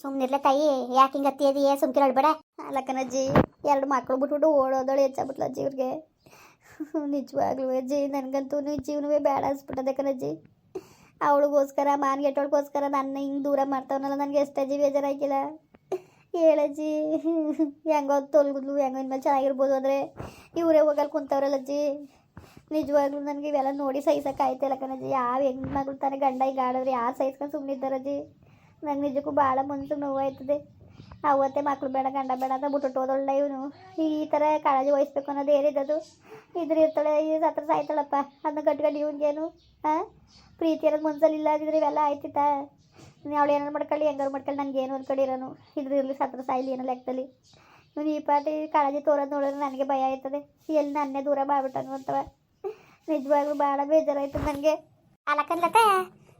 ಸುಮ್ಮನಿರ್ಲೆ ತಾಯಿ, ಯಾಕೆ ಹಿಂಗೆ ಅತ್ತಿಯದಿ ಸುಮ್ಕಿರಳು ಬೇಡ. ಅಲ್ಲಕ್ಕನಜ್ಜಿ, 2 ಮಕ್ಳು ಬಿಟ್ಬಿಟ್ಟು ಓಡೋದಳು ಹೆಚ್ಚಾಗ್ಬಿಟ್ಲು ಅಜ್ಜಿ ಇವ್ರಿಗೆ. ನಿಜವಾಗ್ಲೂ ಅಜ್ಜಿ ನನಗಂತೂ ಜೀವನವೇ ಬೇಡ ಅನ್ಸ್ಬಿಟ್ಟದೆ ಕಣಜ್ಜಿ. ಅವಳಿಗೋಸ್ಕರ ಮಾನ್ಗೆಟ್ಟವಳಿಗೋಸ್ಕರ ನನ್ನ ಹಿಂಗೆ ದೂರ ಮಾಡ್ತಾವನಲ್ಲ, ನನಗೆ ಎಷ್ಟಜ್ಜಿ ಬೇಜಾರಾಗಿಲ್ಲ ಹೇಳಜ್ಜಿ. ಹೆಂಗೋ ತೊಲ್ಗುದ್ಲು, ಹೆಂಗೋ ಇನ್ಮೇಲೆ ಚೆನ್ನಾಗಿರ್ಬೋದು ಅಂದರೆ ಇವರೇ ಹೋಗಲ್ಲಿ ಕುಂತವ್ರಲ್ಲ ಅಜ್ಜಿ. ನಿಜವಾಗ್ಲೂ ನನಗೆ ಇವೆಲ್ಲ ನೋಡಿ ಸಹಿಸೋಕ್ಕಾಯ್ತಿಲ್ಲ ಕಣಜ್ಜಿ. ಯಾವ ಹೆಣ್ಮಗಳು ತಾನೇ ಗಂಡ ಈಗ ಆಡಿದ್ರೆ ಯಾರು ಸಹಿಸ್ಕೊಂಡು ಸುಮ್ಮನಿದ್ದಾರಜ್ಜಿ. ನಂಗೆ ನಿಜಕ್ಕೂ ಭಾಳ ಮನ್ಸಿಗೆ ನೋವಾಯ್ತದೆ. ಅವತ್ತೇ ಮಕ್ಳು ಬೇಡ ಗಂಡ ಬೇಡ ಅಂತ ಬಿಟ್ಟು ಹೋದೊಳ್ಳೆ ಇವನು. ಈ ಥರ ಕಾಳಜಿ ವಹಿಸ್ಬೇಕು ಅನ್ನೋದು ಏನಿದ್ದದು. ಇದ್ರೆ ಇರ್ತಾಳೆ, ಈ ಹತ್ರ ಸಾಯ್ತಾಳಪ್ಪ, ಅದನ್ನ ಕಟ್ಕೊಂಡು ಇವನಿಗೇನು ಪ್ರೀತಿ ಅನ್ನೋದು ಮನ್ಸಲ್ಲಿ ಇಲ್ಲ ಆಗಿದ್ರೆ ಇವೆಲ್ಲ ಆಯ್ತಿತ್ತ. ಅವಳು ಏನಾರು ಮಾಡ್ಕೊಳ್ಳಿ, ಹೆಂಗಾರು ಮಾಡ್ಕೊಳ್ಳಿ, ನನಗೇನು ಅಂದ್ಕೊಂಡಿರೋನು. ಇದ್ರ ಇರಲಿ ಸತ್ರ ಸಾಯ್ಲಿ ಏನೋ ಲೆಕ್ಕದಲ್ಲಿ. ಇವನು ಈ ಪಾಟಿ ಕಾಳಜಿ ತೋರೋದು ನೋಡಿದ್ರೆ ನನಗೆ ಭಯ ಆಯ್ತದೆ. ಎಲ್ಲಿ ನನ್ನೇ ದೂರ ಮಾಡ್ಬಿಟ್ಟನು ಅಂತವ. ನಿಜವಾಗ್ಲೂ ಭಾಳ ಬೇಜಾರಾಯ್ತದೆ ನನಗೆ. ಅಲಕ್ಕನ್ಲತ್ತೆ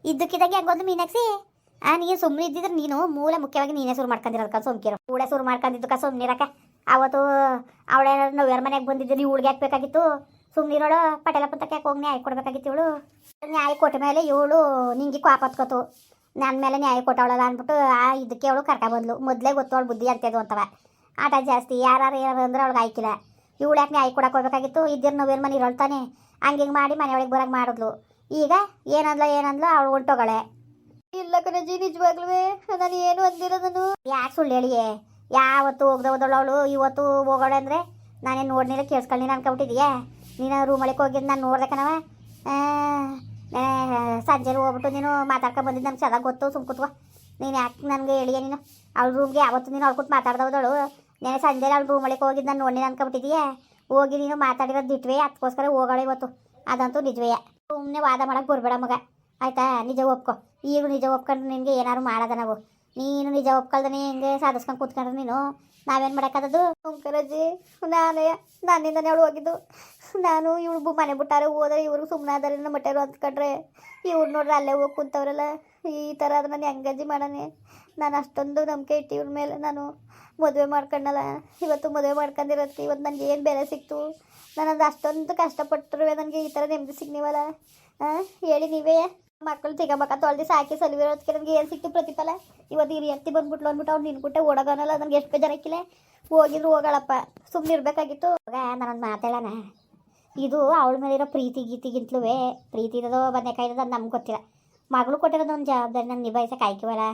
ಇದ್ದಕ್ಕಿದ್ದಂಗೆ ಹೆಂಗೊಂದು ಮೀನಾಕ್ಸಿ ನೀನು ಸುಮ್ಮನೆ ಇದ್ದಿದ್ರೆ ನೀನು ಮುಖ್ಯವಾಗಿ ನೀನೇ ಶುರು ಮಾಡ್ಕೊಂಡಿರೋದಕ್ಕ ಸುಮ್ಕಿರು. ಕೂಳೆ ಶುರು ಮಾಡ್ಕೊಂಡಿದ್ದಕ್ಕ ಸುಮ್ಮನಿರಕ್ಕ. ಅವತ್ತು ಅವಳೇನಾದ್ರು ನೋವ್ಯಾರ ಮನೆಗೆ ಬಂದಿದ್ದು ನೀವು ಇವಳಿಗೆ ಹಾಕ್ಬೇಕಾಗಿತ್ತು. ಸುಮ್ಮನಿರೋಳು ಪಟೇಲಪ್ಪಂತಕ್ಕೆ ಯಾಕೆ ಹೋಗಿ ನ್ಯಾಯ ಕೊಡ್ಬೇಕಾಗಿತ್ತು. ಇವಳು ನ್ಯಾಯ ಕೊಟ್ಟ ಮೇಲೆ ಇವಳು ನಿಂಗೆ ಕೋಪ ಹತ್ಕೋತು. ನನ್ನ ಮೇಲೆ ನ್ಯಾಯ ಕೊಟ್ಟವಳಲ್ಲ ಅಂದ್ಬಿಟ್ಟು ಇದಕ್ಕೆ ಅವಳು ಕರ್ಕೊಬಂದ್ಲು. ಮೊದಲೇ ಗೊತ್ತು ಅವಳು ಬುದ್ಧಿ ಅಂತದ್ದು ಅಂತವ. ಆಟ ಜಾಸ್ತಿ ಯಾರು ಏನಾರು ಅಂದ್ರೆ ಅವಳಿಗೆ ಆಯ್ಕಿಲ್ಲ. ಇವಳು ಯಾಕೆ ನ್ಯಾಯ ಕೊಡಕ್ಕೆ ಹೋಗ್ಬೇಕಾಗಿತ್ತು. ಇದ್ದಿರು ನೋವೇನು ಮನೆ ಇರೋಳ್ತಾನೆ ಹಂಗೆ ಹಿಂಗೆ ಮಾಡಿ ಮನೆಯೊಳಗೆ ಬರೋಕ್ಕೆ ಮಾಡಿದ್ಲು. ಈಗ ಏನಂದ್ಲು ಅವಳು ಹೊಂಟೋಗಳೆ. ಇಲ್ಲ ಕಣಜ್ಜಿ, ನಿಜವಾಗ್ಲೂ ನಾನು ಏನು ಅಂದಿರೋ ನಾನು. ಯಾಕೆ ಸುಳ್ಳು ಹೇಳಿಯೇ? ಯಾವತ್ತು ಹೋಗ್ದವಳು ಅವಳು, ಇವತ್ತು ಹೋಗೋಳೆ ಅಂದರೆ ನಾನೇನು ನೋಡ್ನಿಲ್ಲ ಕೇಳಿಸ್ಕೊಳ್ಳಿ ಅನ್ಕೊಬಿಟ್ಟಿದೀಯಾ? ನೀನು ರೂಮೊಳಗೆ ಹೋಗಿದ್ದು ನಾನು ನೋಡ್ದೆ ಕಣವ. ಸಂಜೆ ಹೋಗ್ಬಿಟ್ಟು ನೀನು ಮಾತಾಡ್ಕೊಂಡು ಬಂದಿದ್ದು ನಮ್ಗೆ ಚೆನ್ನಾಗಿ ಗೊತ್ತು. ಸುಮ್ಕುತ್ವ ನೀನು ಯಾಕೆ ನನಗೆ ಹೇಳಿಯೇ? ನೀನು ಅವಳ ರೂಮ್ಗೆ ಯಾವತ್ತು ನೀನು ಅವ್ಕೊಟ್ಟು ಮಾತಾಡ್ದವಳು. ನಾನು ಸಂಜೆ ಅವಳು ರೂಮೊಳಗೆ ಹೋಗಿದ್ದು ನಾನು ನೋಡಿನ ಅನ್ಕೊಬಿಟ್ಟಿದೀಯಾ? ಹೋಗಿ ನೀನು ಮಾತಾಡಿರೋದು ದಿಟ್ವೇ, ಅದಕ್ಕೋಸ್ಕರ ಹೋಗೋಳೆ ಇವತ್ತು. ಅದಂತೂ ನಿಜವೇ. ಸುಮ್ಮನೆ ವಾದ ಮಾಡೋಕ್ಕೆ ಬರಬೇಡ ಮಗ, ಆಯಿತಾ? ನಿಜ ಒಪ್ಕೊ. ಈಗ ನಿಜ ಒಪ್ಕೊಂಡ್ರೆ ನಿನಗೆ ಏನಾದ್ರು ಮಾಡೋದ ನಾವು. ನೀನು ನಿಜ ಒಪ್ಕೊಳ್ದೇ ಹಿಂಗೆ ಸಾಧಿಸ್ಕೊಂಡು ಕೂತ್ಕೊಂಡ್ರೆ ನೀನು ನಾವೇನು ಮಾಡೋಕ್ಕದದು? ಸುಮ್ಕರಜ್ಜಿ, ನನ್ನಿಂದನೇ ಅವಳು ಹೋಗಿದ್ದು. ನಾನು ಇವಳು ಮನೆ ಬಿಟ್ಟಾರೆ ಹೋದ್ರೆ ಇವ್ರಿಗೆ ಸುಮ್ಮನೆ ಆದ್ರೆ ಮಟ್ಟರು ಅಂದ್ಕೊಂಡ್ರೆ ಇವ್ರು ನೋಡ್ರೆ ಅಲ್ಲೇ ಹೋಗಿ ಕುಂತವ್ರಲ್ಲ. ಈ ಥರ ಆದ್ರೆ ನಾನು ಹೆಂಗಜ್ಜಿ ಮಾಡೋಣ? ನಾನು ಅಷ್ಟೊಂದು ನಂಬಿಕೆ ಇಟ್ಟು ಇವ್ರ ಮೇಲೆ ನಾನು ಮದುವೆ ಮಾಡ್ಕೊಂಡಲ್ಲ. ಇವತ್ತು ಮದುವೆ ಮಾಡ್ಕೊಂಡಿರೋದಕ್ಕೆ ಇವತ್ತು ನನಗೆ ಏನು ಬೆಲೆ ಸಿಕ್ತು? ನಾನು ಅಷ್ಟೊಂದು ಕಷ್ಟಪಟ್ಟರು ನನಗೆ ಈ ಥರ ನೆಮ್ಮದಿ ಸಿಗ್ನಿವಲ್ಲ. ಹೇಳಿ ನೀವೇ. ಮಕ್ಕಳು ತಿಗಮಕ್ಕ ತೊಳ್ದು ಸಾಕಿ ಸಲುವಿರೋದಕ್ಕೆ ನನಗೆ ಏನು ಸಿಕ್ತು ಪ್ರತಿಫಲ? ಇವತ್ತು ಈ ಎತ್ತಿ ಬಂದ್ಬಿಟ್ಲು ಅಂದ್ಬಿಟ್ಟು ಅವ್ನು ನಿನ್ಕುಟ್ಟೆ ಓಡೋಗೋನಲ್ಲ. ನನಗೆ ಎಷ್ಟು ಬೇಜಾರಾಕಿಲ್ಲ. ಹೋಗಿದ್ರು ಹೋಗಳಪ್ಪ, ಸುಮ್ಮನೆ ಇರಬೇಕಾಗಿತ್ತು. ನಾನೊಂದು ಮಾತಾಡೋಣ. ಇದು ಅವಳ ಮೇಲಿರೋ ಪ್ರೀತಿಗಿಂತಲೂ ಪ್ರೀತಿ ಇರೋದು ಬದನೆಕಾಯಿ ಇರೋದು ಅದು ನಮ್ಗೆ ಗೊತ್ತಿಲ್ಲ. ಮಗಳು ಕೊಟ್ಟಿರೋದು ಒಂದು ಜವಾಬ್ದಾರಿ ನಾನು ನಿಭಾಯಿಸೋಕೆ ಆಯ್ಕೆವಲ್ಲ.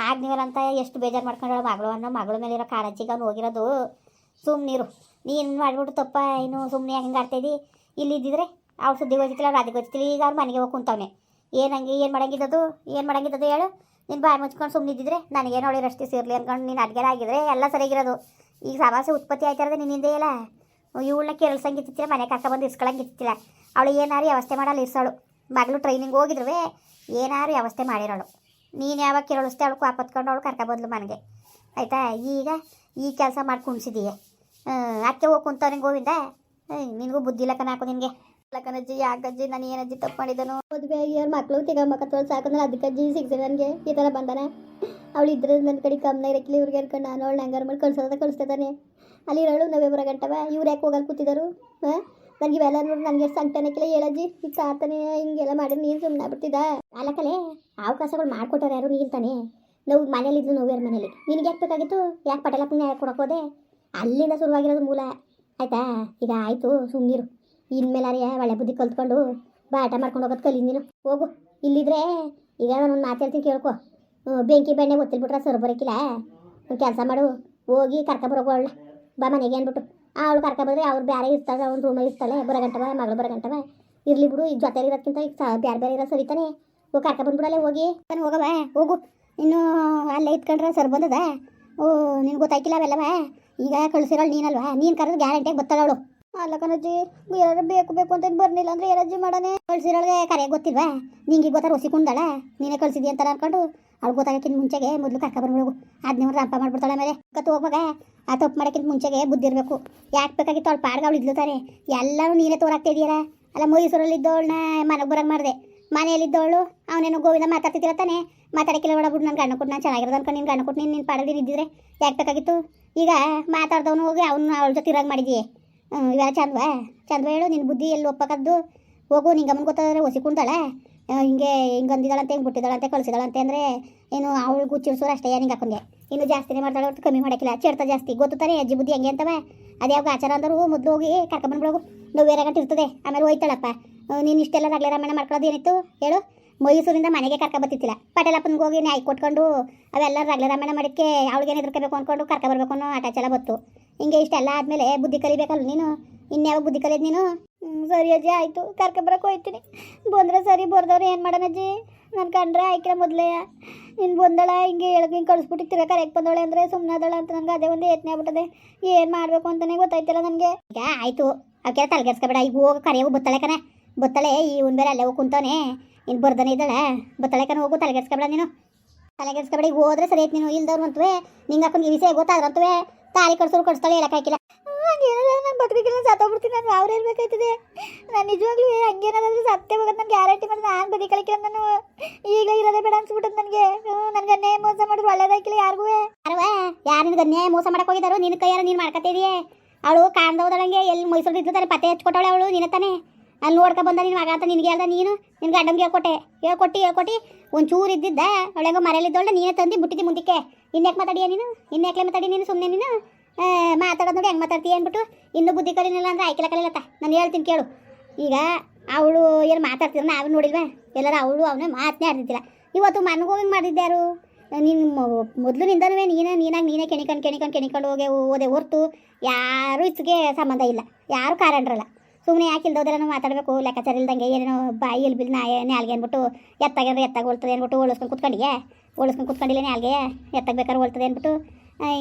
ಆಗ್ನಿವಲ್ಲ ಅಂತ ಎಷ್ಟು ಬೇಜಾರು ಮಾಡ್ಕೊಂಡಳು ಮಗಳು ಅನ್ನೋ ಮಗಳ ಮೇಲಿರೋ ಕಾಳಜಿಗೆ ಅವ್ನು ಹೋಗಿರೋದು. ಸುಮ್ಮನಿರು. ನೀನು ಮಾಡಿಬಿಟ್ಟು ತಪ್ಪ ಇನ್ನು ಸುಮ್ಮನೆ ಹೆಂಗೆ ಆಡ್ತಾಯಿದ್ದಿ? ಇಲ್ಲಿ ಇದ್ದಿದ್ರೆ ಅವ್ರು ಸುದ್ದಿ ಗೊತ್ತಿಲ್ಲ, ಅವ್ರು ಅದಕ್ಕೆ ಗೊತ್ತಿಲ್ಲ. ಈಗ ಅವ್ರು ಮನೆಗೆ ಹೋಗಿ ಕುಂತವನೆ. ಏನು ಮಾಡಂಗಿದ್ದದು ಹೇಳು? ನೀನು ಬಾಯಿ ಮುಚ್ಕೊಂಡು ಸುಮ್ಮನೆ ಇದ್ದಿದ್ರೆ ನನಗೇನು ಅವಳು ರಷ್ಟಿ ಸೇರಲಿ ಅಂದ್ಕೊಂಡು ನೀನು ಅಡ್ಗೆರ ಆಗಿದ್ರೆ ಎಲ್ಲ ಸರಿಯಾಗಿರೋದು. ಈಗ ಸಮಸ್ಯೆ ಉತ್ಪತ್ತಿ ಆಯ್ತಿರೋದು ನಿನ್ನಿಂದೇ ಇಲ್ಲ. ಇವಳನ್ನ ಕೇಳಿಸಂಗಿತ್ತಿಲ್ಲ, ಮನೆ ಕರ್ಕೊಬಂದು ಇಸ್ಕೊಳಂಗಿತ್ತಿಲ್ಲ. ಅವಳು ಏನಾರು ವ್ಯವಸ್ಥೆ ಮಾಡಲ್ಲ ಇರ್ಸೋಳು. ಮಗಳು ಟ್ರೈನಿಂಗ್ ಹೋಗಿದ್ರು ಏನಾರು ವ್ಯವಸ್ಥೆ ಮಾಡಿರೋಳು. ನೀನು ಯಾವಾಗ ಕೇಳಿಸ್ತೆ ಅವಳು ಕಾಪತ್ಕೊಂಡು ಅವಳು ಕರ್ಕೊಬಂದ್ಲು ಮನೆಗೆ, ಆಯಿತಾ? ಈಗ ಈ ಕೆಲಸ ಮಾಡಿ ಕುಣಿಸಿದೀಯ. ಅಕ್ಕೆ ಹೋಗಿ ಕುಂತವ್ನಿಗೆ ಗೋವಿಂದ, ನಿನಗೂ ಬುದ್ಧಿ ಇಲ್ಲ ಕಣ ಹಾಕು ನಿನಗೆ. ಲಕ್ಕನಜ್ಜಿ, ಯಾಕಜ್ಜಿ ನಾನು ಏನಜ್ಜಿ ತಪ್ಪು ಮಾಡಿದನು? ಮದುವೆ ಯಾರು ಮಕ್ಕಳು ತಿಗಮಕ್ಕ ಸಾಕಂದ್ರೆ ಅದಕ್ಕಜ್ಜಿ ಸಿಗ್ಸಿ ನನಗೆ ಈ ಥರ ಬಂದಾನೆ. ಅವಳು ಇದ್ರೆ ನನ್ನ ಕಡೆ ಕಮ್ಮನ ಇರಕ್ಕಿಲ್ಲ. ಇವ್ರಿಗೆ ಹೇಳ್ಕೊಂಡು ನಾನು ಅವಳು ಹಂಗಾರ ಮಾಡಿ ಕಳ್ಸೋದಾನೆ. ಅಲ್ಲಿ ಇರೋಳು ನವೆಂಬರ್ ಗಂಟವ. ಇವ್ರು ಯಾಕೆ ಹೋಗಲ್ಲಿ ಕೂತಿದ್ದಾರು? ನನಗೆ ಇವೆಲ್ಲ ನೋಡಿ ನನಗೆ ಎಷ್ಟು ಸಂಕಟನಕ್ಕಿಲ್ಲ. ಹೇಳಜ್ಜಿ, ಈಗ ಸಾತಾನೆ ಹಿಂಗೆಲ್ಲ ಮಾಡಿ ನೀನು ಸುಮ್ಮನೆ ಆಗ್ಬಿಡ್ತಿದ್ದ. ಅಲ್ಲಕ್ಕಲೆ ಅವಕಾಶಗಳು ಮಾಡಿಕೊಟ್ಟವ್ರು ಯಾರು? ನೀನು ತಾನೆ ನಾವು ಮನೇಲಿದ್ದು ನೋವ್ಯಾರ ಮನೇಲಿ. ನಿನಗೆ ಯಾಕೆ ಬೇಕಾಗಿತ್ತು? ಯಾಕೆ ಪಟೇಲಪ್ಪನ ಯಾಕೆ ಕೊಡೋಕೋದೆ? ಅಲ್ಲಿಂದ ಶುರುವಾಗಿರೋದು ಮೂಲ, ಆಯಿತಾ? ಈಗ ಆಯಿತು, ಸುಮ್ಮನಿರು. ಇನ್ಮೇಲಾರಿಯ ಒಳ್ಳೆ ಬುದ್ಧಿ ಕಲ್ತ್ಕೊಂಡು ಬಾಟ ಮಾಡ್ಕೊಂಡು ಹೋಗೋದು ಕಲಿ ನೀನು. ಹೋಗು. ಇಲ್ಲಿದ್ರೆ ಈಗ ನಾನೊಂದು ಮಾತಾಡ್ತೀನಿ ಕೇಳ್ಕೊ. ಬೆಂಕಿ ಬೆಣ್ಣೆ ಒತ್ತಿಲ್ಬಿಟ್ರೆ ಸರ್ ಬರೋಕ್ಕಿಲ್ಲ. ಒಂದು ಕೆಲಸ ಮಾಡು, ಹೋಗಿ ಕರ್ಕೊಬರೋಕೊಳ್ಳ ಬಾ ಮನೆಗೆ ಅಂದ್ಬಿಟ್ಟು. ಅವಳು ಕರ್ಕೊಬಂದ್ರೆ ಅವ್ರು ಬೇರೆ ಇರ್ತಾಳೆ, ಅವ್ನು ರೂಮಲ್ಲಿ ಇರ್ತಾಳೆ. ಬರೋಗಂಟವ ಮಗಳು ಬರೋಗಂಟವ ಇರಲಿ ಬಿಡು. ಈಗ ಜೊತೆ ಇರೋದಕ್ಕಿಂತ ಈಗ ಬೇರೆ ಇರೋ ಸರಿತಾನೆ. ಹೋಗಿ ಕರ್ಕೊಬಂದ್ಬಿಡಲ್ಲ ಹೋಗಿ. ನಾನು ಹೋಗವ, ಹೋಗು. ಇನ್ನು ಅಲ್ಲೇ ಇತ್ಕೊಂಡ್ರೆ ಸರ್ ಬಂದದ. ನಿನ್ಗೆ ಗೊತ್ತಾಯ್ಕಿಲ್ಲ ಅವೆಲ್ಲವ. ಈಗ ಕಳಿಸಿರೋಳು ನೀನಲ್ವಾ? ನೀನು ಕರೆದು ಗ್ಯಾರಂಟಿಯಾಗಿ ಬರ್ತಾಳೆ ಅವಳು. ಅಲ್ಲ ಕಣಜ್ಜಿ, ಯಾರು ಬೇಕು ಅಂತ ಬರ್ನಿಲ್ಲ ಅಂದ್ರೆ ಏನಜ್ಜಿ ಮಾಡಾನೆ? ಕಳ್ಸಿರೋಳಿಗೆ ಕರೆಯಾಗಿ ಗೊತ್ತಿಲ್ವಾ? ನಿಂಗೆ ಗೊತ್ತಾರ ಹೊಸಿಕೊಂಡಾಳ ನೀನೇ ಕಳ್ಸಿದ್ದಿ ಅಂತ ಅನ್ಕೊಂಡು ಅವ್ಳು ಗೊತ್ತಾಗಕ್ಕಿಂತ ಮುಂಚೆಗೆ ಮೊದಲು ಕರ್ಕೊಬರ್ಬೇಕು. ಅದನ್ನ ರಂಪ ಮಾಡ್ಬಿಡ್ತಾಳೆ. ಆಮೇಲೆ ಕತ್ತು ಹೋಗುವಾಗ ಆ ತಪ್ಪು ಮಾಡೋಕ್ಕಿಂತ ಮುಂಚೆಗೆ ಬುದ್ಧಿ ಇರಬೇಕು. ಯಾಕೆ ಬೇಕಾಗಿತ್ತು? ಅವಳು ಪಾಡ್ಗೆ ಅವಳು ಇದ್ಲುತ್ತಾರೆ. ಎಲ್ಲರೂ ನೀನೇ ತೋರಾಗ್ತಾ ಇದೆಯಲ್ಲ. ಅಲ್ಲ ಮೈಸೂರಲ್ಲಿದ್ದವಳನ್ನ ಮನೆಗೆ ಬರೋಂಗೆ ಮಾಡಿದೆ. ಮನೆಯಲ್ಲಿದ್ದವಳು ಅವನೇನೋ ಗೋವಿಂದ ಮಾತಾಡ್ತಿರ್ತಾನೆ. ಮಾತಾಡೋಕ್ಕಿಲ್ಲ ಬಿಡು. ನನ್ನ ಗಂಡ ಕೊಟ್ಟು ನಾನು ಚೆನ್ನಾಗಿರೋದು ಅನ್ಕೊಂಡು ನಿನ್ನ ಗಂಡ ಕೊಟ್ಟು ನೀನು ಪಾಡಲ್ಲಿ ಇದ್ದಿದ್ರೆ ಯಾಕೆ ಬೇಕಾಗಿತ್ತು? ಈಗ ಮಾತಾಡ್ದವನು ಹೋಗಿ ಅವನು ಅವಳ ಜೊತೆ ಇರೋಂಗೆ ಮಾಡಿದೀಯ. ಇವೆಲ್ಲ ಚಂದವಾ ಹೇಳು? ನಿನ್ನ ಬುದ್ಧಿ ಎಲ್ಲಿ ಒಪ್ಪಕದ್ದು? ಹೋಗು. ನಿಂಗೆ ಅಮ್ಮನ ಗೊತ್ತಾದ್ರೆ ಹೊಸಿಕೊಂಡಾಳೆ. ಹಿಂಗೆ ಅಂದಿದ್ದಾಳಂತೆ ಹಿಂಗೆ ಬಿಟ್ಟಿದ್ದಾಳಂತೆ ಕಳಿಸಿದಾಳಂತೆ ಅಂದರೆ ಏನು ಅವಳು ಗುಚ್ಚಿಡ್ಸೋರು ಅಷ್ಟೇ ನಿಂಗೆ ಹಾಕೊಂಡೆ ಇನ್ನು ಜಾಸ್ತಿನೇ ಮಾಡ್ತಾಳೆ ಹೊರತು ಕಮ್ಮಿ ಮಾಡೋಕ್ಕಿಲ್ಲ ಚೆಡ್ತಾ ಜಾಸ್ತಿ ಗೊತ್ತು ತಾನೆ ಅಜ್ಜಿ ಬುದ್ಧಿ ಹೆಂಗೆ ಅಂತವೆ ಅದು ಯಾವ ಆಚಾರ ಅಂದರು ಮೊದಲು ಹೋಗಿ ಕರ್ಕೊಂಬಂದ್ಬಿಡೋಗು ನಾವು ಬೇರೆ ಗಂಟೆ ಇರ್ತದೆ ಆಮೇಲೆ ಹೋಯ್ತಾಳಪ್ಪ ನೀನು ಇಷ್ಟೆಲ್ಲ ರಗಳೆ ರಾಮಾಯಣ ಮಾಡ್ಕೊಳ್ಳೋದು ಏನಿತ್ತು ಹೇಳು ಮೈಸೂರಿಂದ ಮನೆಗೆ ಕರ್ಕೊಬತ್ತಿತ್ತಿಲ್ಲ ಪಟೇಲಪ್ಪನಿಗೆ ಹೋಗಿ ನ್ಯಾಯ ಕೊಟ್ಕೊಂಡು ಅವೆಲ್ಲ ರಗಳೆ ರಾಮಾಯಣ ಮಾಡೋಕ್ಕೆ ಅವಳಿಗೇನು ಎದುರ್ಕೋಬೇಕು ಅಂದ್ಕೊಂಡು ಕರ್ಕೊಬರ್ಬೇಕು ಅನ್ನೋ ಆಟಾಚೆಲ್ಲ ಬತ್ತು ಹಿಂಗೆ ಇಷ್ಟೆಲ್ಲ ಆದಮೇಲೆ ಬುದ್ಧಿ ಕಲಿಬೇಕಲ್ಲ ನೀನು ಇನ್ಯಾವಾಗ ಬುದ್ಧಿ ಕಲಿಯೋದು ನೀನು ಸರಿ ಅಜ್ಜಿ ಆಯಿತು ಕರ್ಕೊಬರಕ್ಕೆ ಹೋಯ್ತೀನಿ ಬಂದರೆ ಸರಿ ಬರ್ದವ್ರು ಏನು ಮಾಡೋಣ ಅಜ್ಜಿ ನಾನು ಕಂಡ್ರೆ ಆಯ್ಕೆ ಮೊದಲೇ ನೀನು ಬಂದಳ ಹಿಂಗೆ ಹೇಳಕ್ಕೆ ಹಿಂಗೆ ಕಳಿಸ್ಬಿಟ್ಟು ತಿರ್ಗಾ ಕರೆಕ್ಟ್ ಬಂದವಳೆ ಅಂದರೆ ಸುಮ್ಮನೆ ಅದಳ ಅಂತ ನನಗೆ ಅದೇ ಒಂದು ಯತ್ನೆ ಆಗ್ಬಿಟ್ಟದೆ ಏನು ಮಾಡಬೇಕು ಅಂತಲೇ ಗೊತ್ತಾಯ್ತಿಲ್ಲ ನನಗೆ ಈಗ ಆಯಿತು ಅವಕ್ಕೆ ತಲೆಗೆಡ್ಸ್ಕೊಬೇಡ ಈಗ ಹೋಗಿ ಕರೆಯೋಗು ಬತ್ತಾಳೆ ಕಣೆ ಬತ್ತಾಳೆ ಈ ಒಂದು ಬೇರೆ ಅಲ್ಲೇ ಹೋಗಿ ಕುಂತಾನೆ ಇನ್ನು ಬರ್ದಾನೆ ಇದ್ದಾಳೆ ಬತ್ತಾಳೆ ಕಣ ಹೋಗು ತಲೆಗೆಡ್ಸ್ಕೊಬೇಡ ನೀನು ತಲೆಗೆಡ್ಸ್ಕೊಬೇಡ ಈಗ ಹೋದ್ರೆ ಸರಿ ಆಯ್ತು ನೀನು ಇಲ್ದವ್ರು ಅಂತವೇ ನಿಂಗೆ ಹಾಕೊಂಡು ವಿಷಯ ಗೊತ್ತಾದ್ರಂತವೇ ತಾಳಿ ಕಡ್ಸೋರು ಕಡಿಸ್ತಾಳೆ ಹೇಳೋಕ್ಕಾಗಿಲ್ಲ ನಾನು ಬದುಕಿಲ್ಲ ಸತ್ತೋಗ್ಬಿಡ್ತೀನಿ ನಾನು ಅವ್ರು ಇರಬೇಕಾಯ್ತದೆ ನಾನು ನಿಜವಾಗ್ಲೂ ಹಂಗೇನಾದ್ರೂ ಸತ್ತೇ ಹೋಗೋದು ನಾನು ಗ್ಯಾರಂಟಿ ಮಾಡಿ ನಾನು ಬದುಕಲಿಕ್ಕೆ ನಾನು ಈಗ ಇರೋದೇ ಬೇಡ ಅನ್ಸ್ಬಿಟ್ಟದ್ದು ನನಗೆ ಅನ್ಯಾಯ ಮೋಸ ಮಾಡಿದ್ರು ಒಳ್ಳೇದಾಗಿಲ್ಲ ಯಾರಿಗೂ ಯಾರು ನಿನ್ಗೆ ಅನ್ಯಾಯ ಮೋಸ ಮಾಡಕ್ಕೆ ಹೋಗಿದ್ದಾರೋ ನಿನ್ನ ಕೈಯಾರ ನೀನು ಮಾಡ್ಕೊತಿದೀಯೇ ಅವಳು ಕಾಣ್ದೋದಳಂಗೆ ಎಲ್ಲಿ ಮೈಸೂರು ಇದ್ದು ತಾನೆ ಪತ್ತೆ ಹಚ್ಕೊಟ್ಟವಳೆ ಅವಳು ನಿನ್ನ ತಾನೆ ಅಲ್ಲಿ ನೋಡ್ಕೊ ಬಂದ ನಿನ್ನ ಮಗ ಅಂತ ನಿನಗೆ ಹೇಳ್ದ ನೀನು ನಿನ್ನ ಗಂಡಂಗೆ ಹೇಳ್ಕೊಟ್ಟು ಒಂಚೂರು ಇದ್ದಿದ್ದ ಅವಳೆಂಗೋ ಮರೆಯಲ್ಲಿದ್ದವಳೆ ನೀನೇ ತಂದು ಬಿಟ್ಟಿದ್ದಿ ಮುಂದಕ್ಕೆ ಇನ್ಯಾಕೆ ಮಾತಾಡಿಯ ನೀನು ಇನ್ಯಾಕ್ಲೆ ಮಾತಾಡಿ ನೀನು ಸುಮ್ಮನೆ ನೀನು ಮಾತಾಡೋದು ನೋಡಿ ಹೆಂಗೆ ಮಾತಾಡ್ತೀಯ ಅಂದ್ಬಿಟ್ಟು ಇನ್ನೂ ಬುದ್ಧಿ ಕಲಿನಿಲ್ಲ ಅಂದರೆ ಆಯ್ಕೆಲ್ಲ ಕಲಿಯಲತ್ತ ನಾನು ಹೇಳ್ತೀನಿ ಕೇಳು ಈಗ ಅವಳು ಏನು ಮಾತಾಡ್ತಿದ್ರು ನಾವು ನೋಡಿಲ್ವ ಎಲ್ಲರೂ ಅವಳು ಅವನೇ ಮಾತನೇ ಆಡ್ತಿದ್ದಿಲ್ಲ ಇವತ್ತು ಮನಗೋಗಿ ಮಾಡಿದ್ದೆ ಯಾರು ನೀನು ಮೊದಲು ನಿಂದನವೇ ನೀನೇ ಕೆಣಿಕೊಂಡು ಹೋದೆ ಹೊರ್ತು ಯಾರೂ ಇಚ್ಚಿಗೆ ಸಂಬಂಧ ಇಲ್ಲ ಯಾರು ಕಾರಣರಲ್ಲ ಸುಮ್ಮನೆ ಯಾಕೆ ಇಲ್ದೋದೆಲ್ಲ ಮಾತಾಡಬೇಕು ಲೆಕ್ಕಾಚಾರ ಇಲ್ದಂಗೆ ಏನೇನೋ ಬಾಯಿ ಇಲ್ಬಿಲ್ ನಾಲ್ಗೆ ಅಂದ್ಬಿಟ್ಟು ಎತ್ತಾಗ ಹೋಳ್ತದೆ ಅಂದ್ಬಿಟ್ಟು ಓಳಿಸ್ಕೊಂಡು ಕುತ್ಕೊಂಡಿಲ್ಲ ನಾಲ್ಗೆ ಎತ್ತಾಗ ಬೇಕಾದ್ರೆ ಹೋಳ್ತದೆ ಅಂದ್ಬಿಟ್ಟು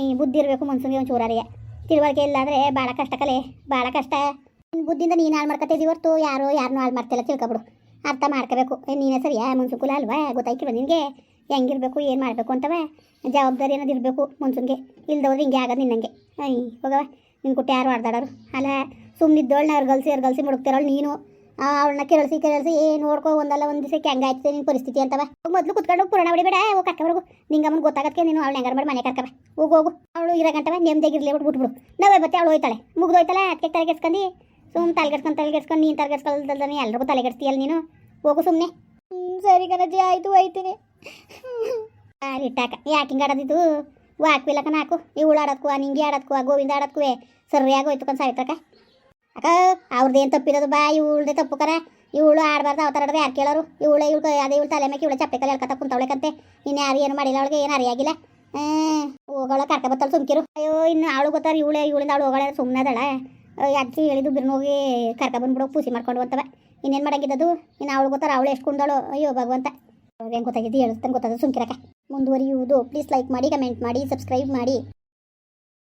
ಈ ಬುದ್ಧಿ ಇರಬೇಕು ಮನ್ಸಂಗೆ ಒಂದು ಚೂರಾರಿಯ ತಿಳುವಳಿಕೆ ಇಲ್ಲಾಂದರೆ ಭಾಳ ಕಷ್ಟ ಭಾಳ ಕಷ್ಟ ನಿನ್ನ ಬುದ್ಧಿಯಿಂದ ನೀನು ಹಾಳು ಮಾಡ್ಕೊತಿದ್ದೀವಿ ಹೊರ್ತು ಯಾರನ್ನೂ ಹಾಳು ಮಾಡ್ತಿಲ್ಲ ತಿಳ್ಕೊಬಿಡು ಅರ್ಥ ಮಾಡ್ಕೋಬೇಕು ನೀನೇ ಸರಿಯಾ ಮನ್ಸುಕುಲ ಅಲ್ವಾ ಗೊತ್ತಾಯ್ಕಿಲ್ಲ ನಿನಗೆ ಹೆಂಗಿರ್ಬೇಕು ಏನು ಮಾಡಬೇಕು ಅಂತವೇ ಜವಾಬ್ದಾರಿ ಅನ್ನೋದು ಇರಬೇಕು ಮನ್ಸನ್ಗೆ ಇಲ್ದವ್ರು ಹಿಂಗೆ ಆಗೋದು ನಿನ್ನಂಗೆ ಹೋಗವ ನಿನ್ನ ಕುಟ್ಟ ಯಾರು ಆಡ್ದಾಡೋರು ಅಲ್ಲ ಸುಮ್ಮನಿದ್ದವಳನ್ನ ಅರ್ಗಲ್ಸಿ ಮುಡುಕ್ತಿರೋಳು ನೀನು ಅವಳನ್ನ ಕೆರಳಿಸಿ ನೋಡ್ಕೊ ಒಂದಲ್ಲ ಒಂದು ದಿವಸಕ್ಕೆ ಹೆಂಗಾಯ್ತದೆ ನಿನ್ನ ಪರಿಸ್ಥಿತಿ ಅಂತವ ಮೊದಲು ಕುತ್ಕೊಂಡು ಪುರಾಣ ಹೊಡಿಬೇಡ ಹೋಗಿ ಕರ್ಕೊಬರ್ಗು ನಿಂಗೆ ಅಮ್ಮನ ಗೊತ್ತಾಗಕ್ಕೆ ನೀನು ಅವಳು ಹೆಂಗಾರ ಮಾಡಿ ಮನೆ ಕರ್ಕವ ಹೋಗು ಅವಳು ಇರೋ ಗಂಟವ ನೆಮ್ಮದಿಗಿರ್ಲಿ ಬಿಟ್ಬಿಡು ನಾವೇ ಬತ್ತೆ ಅವಳು ಹೋಯ್ತಾಳೆ ಮುಗ್ದೋಯ್ತಾಳೆ ಅದಕ್ಕೆ ತಲೆಗೆಡ್ಸ್ಕೊಂಡು ಸುಮ್ಮನೆ ತಲೆಗೆಡ್ಸ್ಕೊಂಡು ನೀನು ತಲೆಗೆಡ್ಸ್ಕೊಳ್ದಲ್ದಾನೆ ಎಲ್ರಿಗೂ ತಲೆಗೆಡ್ಸ್ತೀಯಲ್ಲ ನೀನು ಹೋಗು ಸುಮ್ಮನೆ ಸರಿ ಕಣಜ್ಜಿ ಆಯಿತು ಹೋಯ್ತೀನಿ ಇಟ್ಟಾಕ ಯಾಕೆ ಹಿಂಗೆ ಆಡೋದಿದ್ದು ವಾಕ್ವಿಲ್ಲಕ ನಾಕು ಇವಳು ಆಡೋದ್ಕು ನಿಂಗೆ ಆಡೋದ್ಕು ಗೋವಿಂದ ಆಡೋದ್ಕು ಸರಿಯಾಗಿ ಹೋಯ್ತು ಕೊಂಡು ಸಾಯ್ತಕ್ಕ ಅಕ್ಕ ಅವ್ರದ್ದೇನು ತಪ್ಪಿರೋದು ಬಾ ಇವಳದೇ ತಪ್ಪು ಕರ ಇವಳು ಆಡಬಾರ್ದು ಅವತಾರ ಆಡೋದು ಯಾರು ಕೇಳೋರು ಇವಳು ತಲೆ ಮೇಲೆ ಇವಳು ಚಪ್ಪೆ ಕಲೆ ಹೇಳ್ಕೊತ ಕುಂತವಳೆಕಂತೆ ಇನ್ನು ಯಾರು ಏನು ಮಾಡಿಲ್ಲ ಅವಳಿಗೆ ಏನು ಅರಿಯಾಗಿಲ್ಲ ಹೋಗೋಳ ಕರ್ಕೊಬತ್ತಲ್ಲ ಸುಮ್ಕಿರು ಅಯ್ಯೋ ಇನ್ನು ಅವಳು ಗೊತ್ತಾರ ಇವಳಿಂದ ಅವಳು ಹೋಗೋಳ ಸುಮ್ಮನೆ ಅದಳ ಅಜ್ಜಿ ಹೇಳಿದ್ದು ಬಿರ್ನ ಹೋಗಿ ಕರ್ಕೊಬಂದ್ಬಿಡೋ ಪೂಸಿ ಮಾಡ್ಕೊಂಡು ಅಂತವ ಇನ್ನೇನು ಮಾಡಂಗಿದ್ದದು ಇನ್ನು ಅವಳು ಗೊತ್ತಾರ ಅವಳು ಎಷ್ಟು ಕುಂದಳು ಅಯ್ಯೋ ಭಗವಂತ ಹೆಂಗೆ ಗೊತ್ತಾಗಿದ್ದು ಹೇಳ್ತಾನೆ ಗೊತ್ತಾದ ಸುಮ್ಕಿರಕ್ಕ ಮುಂದುವರಿಯುವುದು ಪ್ಲೀಸ್ ಲೈಕ್ ಮಾಡಿ ಕಮೆಂಟ್ ಮಾಡಿ ಸಬ್ಸ್ಕ್ರೈಬ್ ಮಾಡಿ.